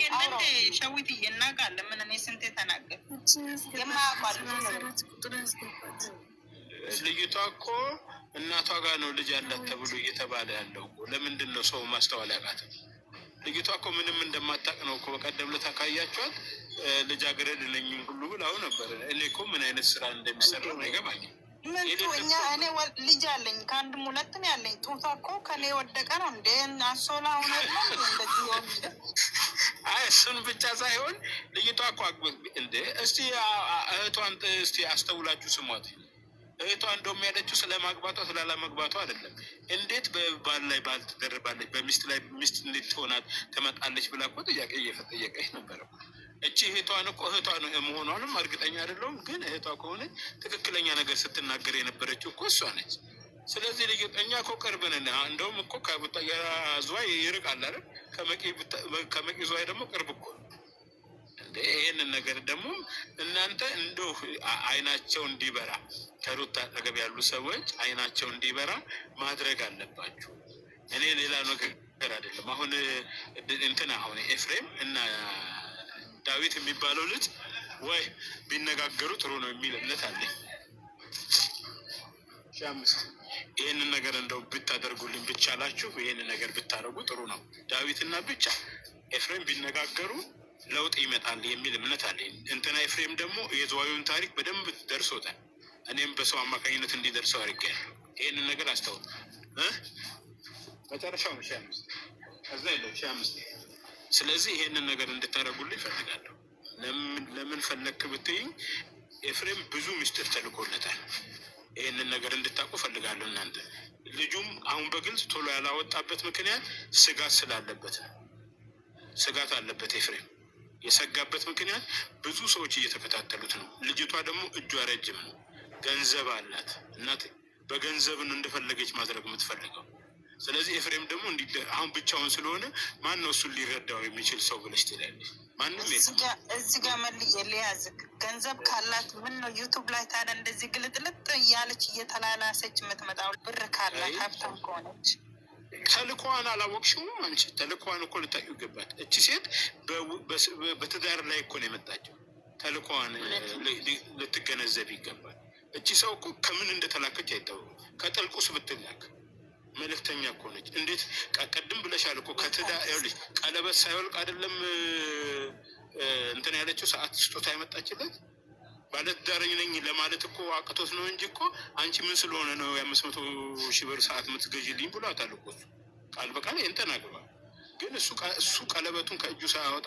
የለንደ ሸዊት እናውቃለን። ምን እኔ ስንቴ ተናገር ልጅቷ እኮ እናቷ ጋር ነው ልጅ ያላት ተብሎ እየተባለ ያለው። ለምንድን ነው ሰው ማስተዋል ያቃተው? ልጅቷ እኮ ምንም እንደማታውቅ ነው እኮ። በቀደም ዕለት ካያችኋት ልጃገረድ ነኝ ሁሉ ብላው ነበር። እኔ እኮ ምን አይነት ስራ እንደሚሰራ ነው አይገባኝም። እኔ ልጅ አለኝ ከአንድም ሁለት ነው ያለኝ። ጡቷ እኮ ከኔ ወደቀ ነው እንደ አሶላ ሆነ እንደዚህ ሆን። አይ እሱን ብቻ ሳይሆን ልጅቷ እኮ እንደ እስቲ እህቷን እስቲ አስተውላችሁ ስሟት። እህቷ እንደውም ያለችው ስለማግባቷ ስላላመግባቷ አይደለም። እንዴት በባል ላይ ባል ትደርባለች፣ በሚስት ላይ ሚስት እንዴት ትሆናት ትመጣለች ብላ እኮ ጥያቄ እየጠየቀች ነበረ። እቺ እህቷን እኮ እህቷ ነው መሆኗንም እርግጠኛ አይደለሁም፣ ግን እህቷ ከሆነ ትክክለኛ ነገር ስትናገር የነበረችው እኮ እሷ ነች። ስለዚህ ልጅኛ እኮ ቅርብ ነን። እንደውም እኮ ከቡታየራ ዝዋይ ይርቃል አይደል? ከመቂ ዝዋይ ደግሞ ቅርብ እኮ ነው። ይህንን ነገር ደግሞ እናንተ እንደው አይናቸው እንዲበራ ከሩታ አጠገብ ያሉ ሰዎች አይናቸው እንዲበራ ማድረግ አለባችሁ። እኔ ሌላ ነገር አይደለም። አሁን እንትና አሁን ኤፍሬም እና ዳዊት የሚባለው ልጅ ወይ ቢነጋገሩ ጥሩ ነው የሚል እምነት አለኝ። 5 ይህንን ነገር እንደው ብታደርጉልኝ ብቻላችሁ ይህንን ነገር ብታደርጉ ጥሩ ነው። ዳዊትና ብቻ ኤፍሬም ቢነጋገሩ ለውጥ ይመጣል የሚል እምነት አለኝ። እንትና ኤፍሬም ደግሞ የዝዋዩን ታሪክ በደንብ ደርሶታል። እኔም በሰው አማካኝነት እንዲደርሰው አድርጌያለሁ። ይህንን ነገር አስተውል። መጨረሻው ነው 5 ከዛ የለው 5። ስለዚህ ይሄንን ነገር እንድታደርጉልኝ እፈልጋለሁ። ለምን ፈለክ ብትይኝ ኤፍሬም ብዙ ምስጢር ተልኮለታል። ይሄንን ነገር እንድታውቁ እፈልጋለሁ። እናንተ ልጁም አሁን በግልጽ ቶሎ ያላወጣበት ምክንያት ስጋት ስላለበት ነው። ስጋት አለበት ኤፍሬም። የሰጋበት ምክንያት ብዙ ሰዎች እየተከታተሉት ነው። ልጅቷ ደግሞ እጇ ረጅም ነው፣ ገንዘብ አላት። እናት በገንዘብን እንደፈለገች ማድረግ የምትፈልገው። ስለዚህ ኤፍሬም ደግሞ አሁን ብቻውን ስለሆነ ማን ነው እሱን ሊረዳው የሚችል ሰው ብለሽ ትላለች? ማንም የለም። እዚህ ጋር መልዬ ሊያዝግ ገንዘብ ካላት ምን ነው ዩቱብ ላይ ታዲያ እንደዚህ ግልጥልጥ እያለች እየተላላሰች የምትመጣው? ብር ካላት ሀብታም ከሆነች ተልኳን አላወቅሽውም አንቺ? ተልኳን እኮ ልታዩ ይገባት። እቺ ሴት በትዳር ላይ እኮ ነው የመጣችው። ተልኳን ልትገነዘብ ይገባል። እቺ ሰው እኮ ከምን እንደተላከች አይታወቅም። ከጥልቁስ ብትላክ መልእክተኛ እኮ ነች። እንዴት ቀደም ብለሻል እኮ ከትዳር ያለች ቀለበት ሳይወልቅ አይደለም እንትን ያለችው ሰዓት ስጦታ ያመጣችለት። ባለትዳረኝ ነኝ ለማለት እኮ አቅቶት ነው እንጂ እኮ አንቺ ምን ስለሆነ ነው 500,000 ብር ሰዓት የምትገዢልኝ ብሏታል እኮ ቃል በቃል ይሄን ተናግሯል። ግን እሱ ቀለበቱን ከእጁ ሳያወጣ